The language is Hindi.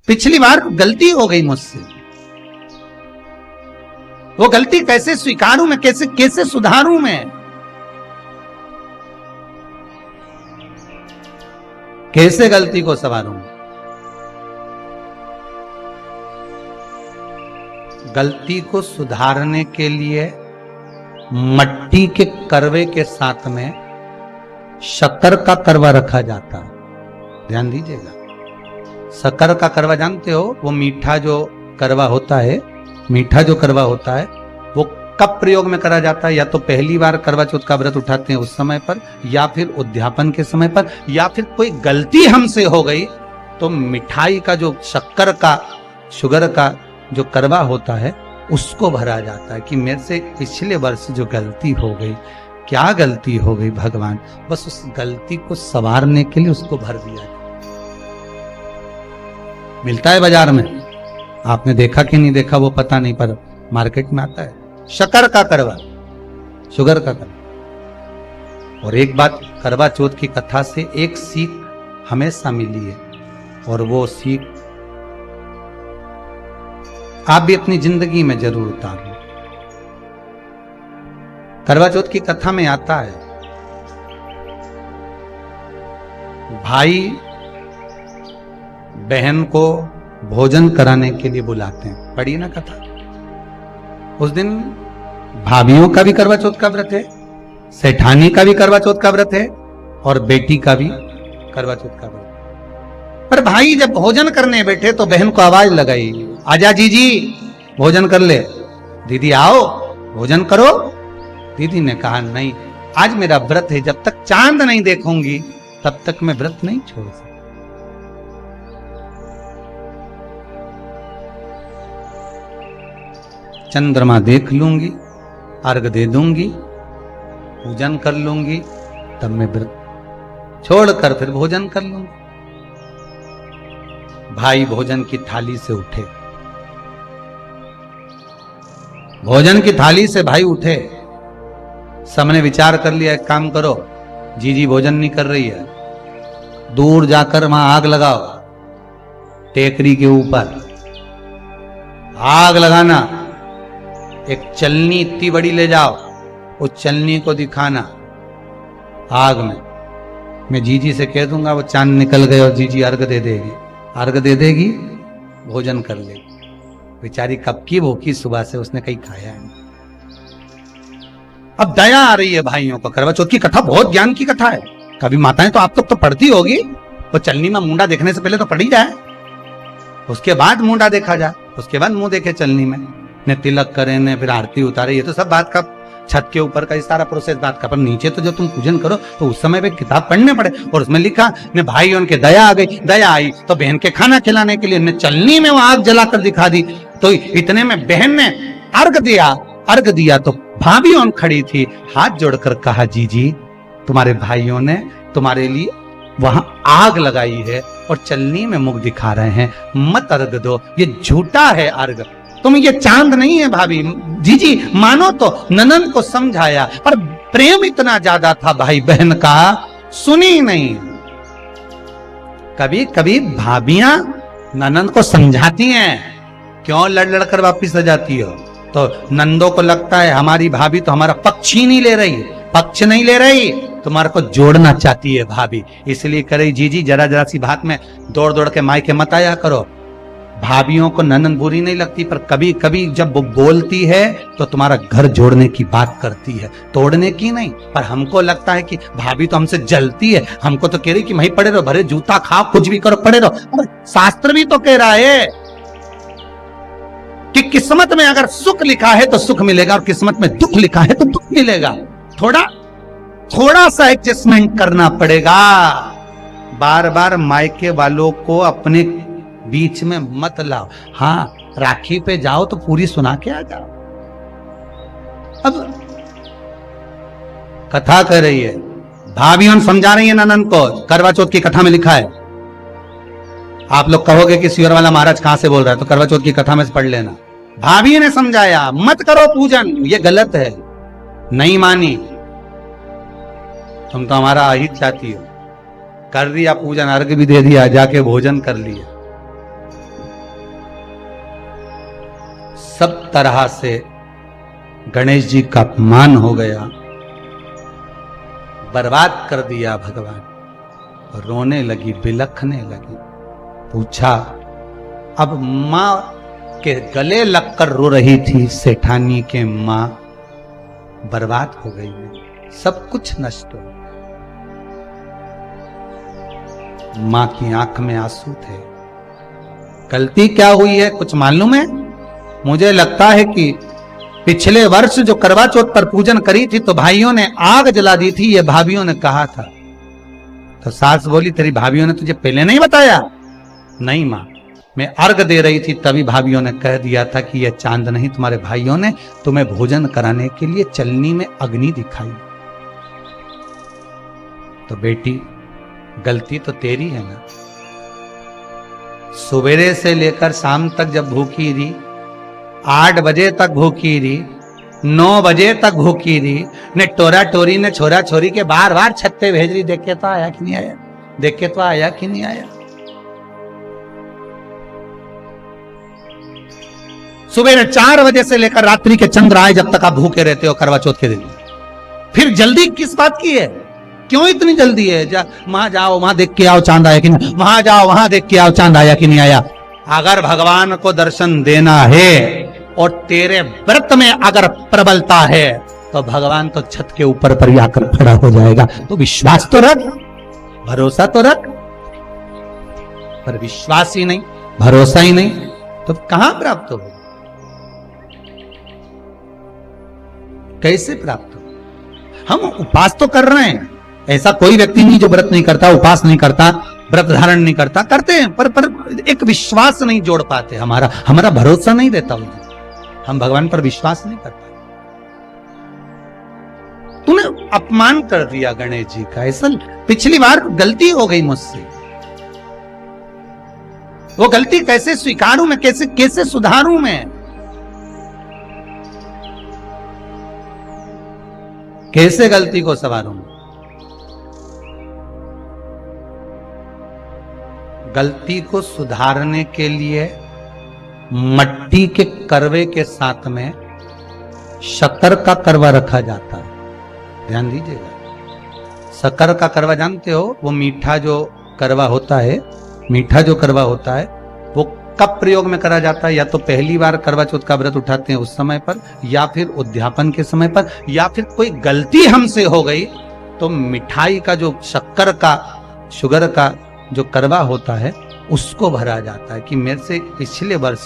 पिछली बार गलती हो गई मुझसे, वो गलती कैसे स्वीकारूं मैं, कैसे कैसे सुधारूं मैं, कैसे गलती को संवारूं। गलती को सुधारने के लिए मट्टी के करवे के साथ में शक्कर का करवा रखा जाता है। ध्यान दीजिएगा, शक्कर का करवा जानते हो, वो मीठा जो करवा होता है, मीठा जो करवा होता है वो कब प्रयोग में करा जाता है? या तो पहली बार करवा चौथ का व्रत उठाते हैं उस समय पर, या फिर उद्यापन के समय पर, या फिर कोई गलती हमसे हो गई तो मिठाई का जो शक्कर का, शुगर का जो करवा होता है उसको भरा जाता है कि मेरे से पिछले वर्ष जो गलती हो गई, क्या गलती हो गई भगवान, बस उस गलती को संवारने के लिए उसको भर दिया जाए। मिलता है बाजार में, आपने देखा कि नहीं देखा वो पता नहीं, पर मार्केट में आता है शक्कर का करवा, शुगर का करवा। और एक बात, करवा चौथ की कथा से एक सीख हमेशा मिली है, और वो सीख आप भी अपनी जिंदगी में जरूर उतार लो। करवा चौथ की कथा में आता है, भाई बहन को भोजन कराने के लिए बुलाते हैं। पढ़ी ना कथा? उस दिन भाभियों का भी करवा चौथ का व्रत है, सेठानी का भी करवा चौथ का व्रत है, और बेटी का भी करवा चौथ का व्रत। पर भाई जब भोजन करने बैठे तो बहन को आवाज लगाई, आजा जीजी भोजन कर ले। दीदी आओ भोजन करो। दीदी ने कहा नहीं, आज मेरा व्रत है, जब तक चांद नहीं देखूंगी तब तक मैं व्रत नहीं छोड़ सकती। चंद्रमा देख लूंगी, अर्घ दे दूंगी, पूजन कर लूंगी, तब मैं व्रत छोड़कर फिर भोजन कर लूंगी। भाई भोजन की थाली से उठे, भोजन की थाली से भाई उठे, सबने विचार कर लिया, एक काम करो, जीजी भोजन नहीं कर रही है, दूर जाकर वहां आग लगाओ, टेकरी के ऊपर आग लगाना, एक चलनी इतनी बड़ी ले जाओ, उस चलनी को दिखाना आग में, मैं जीजी से कह दूंगा वो चांद निकल गए, और जीजी अर्घ दे देगी, अर्घ दे देगी, भोजन कर लेगी। बेचारी कब की भूखी, सुबह से उसने कहीं खाया नहीं। अब दया आ रही है भाइयों को। करवा चौथ की कथा बहुत ज्ञान की कथा है, कभी माताएं तो आप तो पढ़ती होगी, वो चलनी में मुंडा देखने से पहले तो पढ़ी जाए, उसके बाद मुंडा देखा जाए, उसके बाद मुंह देखे चलनी में, ने तिलक करे, ने फिर आरती उतारे, ये तो सब बात का छत के ऊपर का सारा प्रोसेस बात का, पर नीचे तो जब तुम पूजन करो तो उस समय पे किताब पढ़ने पड़े, और उसमें लिखा ने भाई उनके दया आ गई, दया आई तो बहन के खाना खिलाने के लिए ने चलनी में वो आग जलाकर दिखा दी। तो इतने में बहन ने अर्घ दिया, अर्घ दिया तो भाभी उन खड़ी थी, हाथ जोड़कर कहा, जीजी तुम्हारे भाइयों ने तुम्हारे लिए वहां आग लगाई है और चलनी में मुख दिखा रहे हैं, मत अर्घ दो, ये झूठा है अर्घ, तुम ये चांद नहीं है भाभी। जीजी मानो तो ननन को समझाया, पर प्रेम इतना ज्यादा था भाई बहन का, सुनी नहीं। कभी कभी भाभियां ननन को समझाती हैं, क्यों लड़ लड़ कर वापिस आ जाती हो, तो नंदों को लगता है हमारी भाभी तो हमारा पक्ष ही नहीं ले रही, पक्ष नहीं ले रही, तुम्हारे को जोड़ना चाहती है भाभी, इसलिए करे जीजी जरा जरा सी बात में दौड़ दौड़ के मायके मत आया करो। भाभियों को ननन बुरी नहीं लगती, पर कभी कभी जब वो बोलती है तो तुम्हारा घर जोड़ने की बात करती है, तोड़ने की नहीं। पर हमको लगता है कि भाभी तो हमसे जलती है, हमको तो कह रही कि वहीं पड़े रहो, भरे जूता खाओ, कुछ भी करो, पड़े रहो। शास्त्र भी तो कह रहा है कि किस्मत में अगर सुख लिखा है तो सुख मिलेगा, और किस्मत में दुख लिखा है तो दुख मिलेगा। थोड़ा सा एडजस्टमेंट करना पड़ेगा। बार बार मायके वालों को अपने बीच में मत लाओ। हाँ, राखी पे जाओ तो पूरी सुना के आ जाओ। अब कथा कर रही है, भाभियों समझा रही है ननन को, करवा चौथ की कथा में लिखा है। आप लोग कहोगे कि सियर वाला महाराज कहां से बोल रहा है, तो करवा चौथ की कथा में से पढ़ लेना। भाभी ने समझाया, मत करो पूजन, ये गलत है, नहीं मानी, तुम तो हमारा अहित चाहती हो। कर दिया पूजन, अर्घ भी दे दिया, जाके भोजन कर लिया। सब तरह से गणेश जी का अपमान हो गया, बर्बाद कर दिया भगवान। रोने लगी, बिलखने लगी। पूछा, अब मां के गले लगकर रो रही थी सेठानी के मां, बर्बाद हो गई, सब कुछ नष्ट हो। मां की आंख में आंसू थे। गलती क्या हुई है कुछ मालूम है? मुझे लगता है कि पिछले वर्ष जो करवा चौथ पर पूजन करी थी तो भाइयों ने आग जला दी थी, ये भाभियों ने कहा था। तो सास बोली, तेरी भाभियों ने तुझे पहले नहीं बताया? नहीं मां, मैं अर्घ दे रही थी तभी भाभियों ने कह दिया था कि यह चांद नहीं, तुम्हारे भाइयों ने तुम्हें भोजन कराने के लिए चलनी में अग्नि दिखाई। तो बेटी, गलती तो तेरी है ना। सवेरे से लेकर शाम तक जब भूखी रही, 8 बजे तक भूखी रही, 9 बजे तक भूखी रही, ने टोरा टोरी ने छोरा छोरी के बार बार छत पे भेज रही, देख के तो आया कि नहीं आया, देख के तो आया कि नहीं आया। सुबह 4 बजे से लेकर रात्रि के चंद्र आए जब तक आप भूखे रहते हो करवा चौथ के दिन। फिर जल्दी किस बात की है? क्यों इतनी जल्दी है? वहां जाओ, वहां देख के आओ चांद आया कि नहीं, वहां जाओ, वहां देख के आओ चांद आया कि नहीं आया। अगर भगवान को दर्शन देना है और तेरे व्रत में अगर प्रबलता है तो भगवान तो छत के ऊपर पर आकर खड़ा हो जाएगा। तो विश्वास तो रख, भरोसा तो रख। पर विश्वास ही नहीं, भरोसा ही नहीं, तो कहां प्राप्त हो? कैसे प्राप्त हो? हम उपास तो कर रहे हैं, ऐसा कोई व्यक्ति नहीं जो व्रत नहीं करता, उपास नहीं करता, व्रत धारण नहीं करता, करते हैं, पर एक विश्वास नहीं जोड़ पाते। हमारा भरोसा नहीं रहता उन्हें, हम भगवान पर विश्वास नहीं कर पाते। तूने अपमान कर दिया गणेश जी का। ऐसा पिछली बार गलती हो गई मुझसे, वो गलती कैसे स्वीकारूं मैं, कैसे सुधारूं मैं, कैसे गलती को संवारूं? गलती को सुधारने के लिए मट्टी के करवे के साथ में शक्कर का करवा रखा जाता है। ध्यान दीजिएगा, शक्कर का करवा जानते हो? वो मीठा जो करवा होता है, मीठा जो करवा होता है वो कब प्रयोग में करा जाता है? या तो पहली बार करवा चौथ का व्रत उठाते हैं उस समय पर, या फिर उद्यापन के समय पर, या फिर कोई गलती हमसे हो गई तो मिठाई का जो शक्कर का, शुगर का जो करवा होता है उसको भरा जाता है कि मेरे से पिछले वर्ष